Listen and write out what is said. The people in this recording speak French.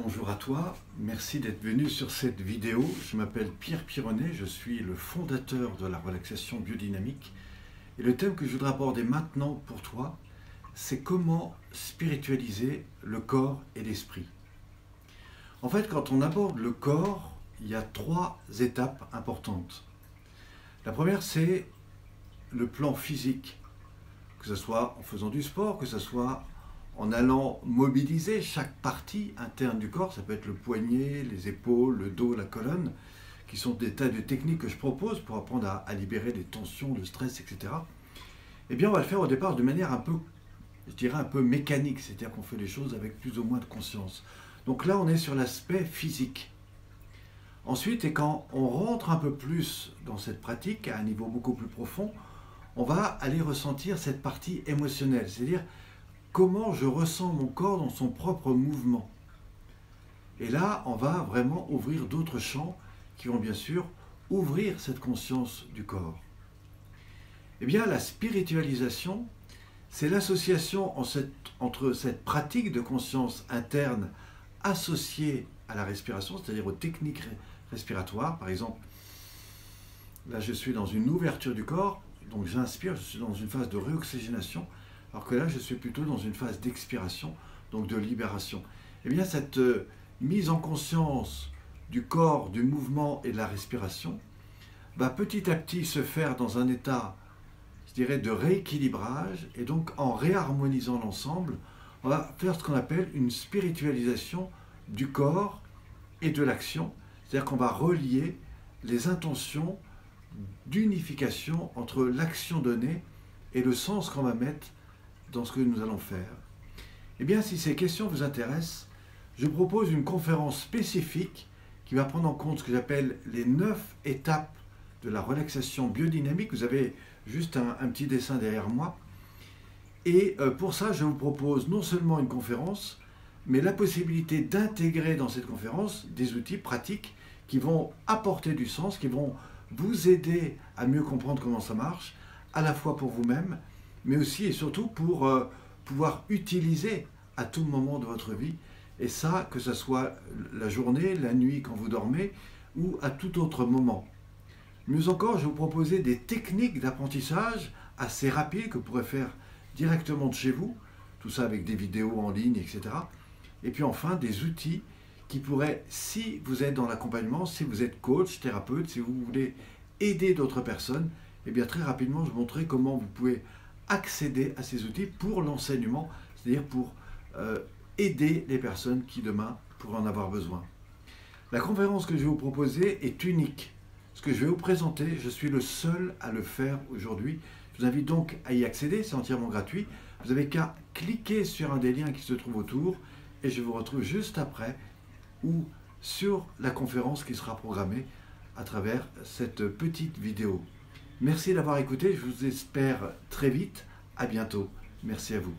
Bonjour à toi, merci d'être venu sur cette vidéo. Je m'appelle Pierre Pironnet, je suis le fondateur de la relaxation biodynamique. Et le thème que je voudrais aborder maintenant pour toi, c'est comment spiritualiser le corps et l'esprit. En fait, quand on aborde le corps, il y a trois étapes importantes. La première, c'est le plan physique, que ce soit en faisant du sport, que ce soit en allant mobiliser chaque partie interne du corps. Ça peut être le poignet, les épaules, le dos, la colonne, qui sont des tas de techniques que je propose pour apprendre à libérer les tensions, le stress, etc. Eh bien, on va le faire au départ de manière un peu, je dirais, un peu mécanique, c'est-à-dire qu'on fait les choses avec plus ou moins de conscience. Donc là, on est sur l'aspect physique. Ensuite, et quand on rentre un peu plus dans cette pratique, à un niveau beaucoup plus profond, on va aller ressentir cette partie émotionnelle, c'est-à-dire comment je ressens mon corps dans son propre mouvement. Et là, on va vraiment ouvrir d'autres champs qui vont bien sûr ouvrir cette conscience du corps. Eh bien, la spiritualisation, c'est l'association entre cette pratique de conscience interne associée à la respiration, c'est-à-dire aux techniques respiratoires. Par exemple, là, je suis dans une ouverture du corps, donc j'inspire, je suis dans une phase de réoxygénation, alors que là, je suis plutôt dans une phase d'expiration, donc de libération. Eh bien, cette mise en conscience du corps, du mouvement et de la respiration va petit à petit se faire dans un état, je dirais, de rééquilibrage, et donc en réharmonisant l'ensemble, on va faire ce qu'on appelle une spiritualisation du corps et de l'action, c'est-à-dire qu'on va relier les intentions d'unification entre l'action donnée et le sens qu'on va mettre dans ce que nous allons faire. Eh bien, si ces questions vous intéressent, je propose une conférence spécifique qui va prendre en compte ce que j'appelle les 9 étapes de la relaxation biodynamique. Vous avez juste un petit dessin derrière moi. Et pour ça, je vous propose non seulement une conférence, mais la possibilité d'intégrer dans cette conférence des outils pratiques qui vont apporter du sens, qui vont vous aider à mieux comprendre comment ça marche, à la fois pour vous-même, mais aussi et surtout pour pouvoir utiliser à tout moment de votre vie, et ça, que ce soit la journée, la nuit quand vous dormez, ou à tout autre moment. Mieux encore, je vais vous proposer des techniques d'apprentissage assez rapides que vous pourrez faire directement de chez vous, tout ça avec des vidéos en ligne, etc. Et puis enfin, des outils qui pourraient, si vous êtes dans l'accompagnement, si vous êtes coach, thérapeute, si vous voulez aider d'autres personnes, eh bien très rapidement, je vous montrerai comment vous pouvez accéder à ces outils pour l'enseignement, c'est-à-dire pour aider les personnes qui demain pourraient en avoir besoin. La conférence que je vais vous proposer est unique. Ce que je vais vous présenter, je suis le seul à le faire aujourd'hui. Je vous invite donc à y accéder, c'est entièrement gratuit. Vous n'avez qu'à cliquer sur un des liens qui se trouve autour et je vous retrouve juste après ou sur la conférence qui sera programmée à travers cette petite vidéo. Merci d'avoir écouté, je vous espère très vite. À bientôt. Merci à vous.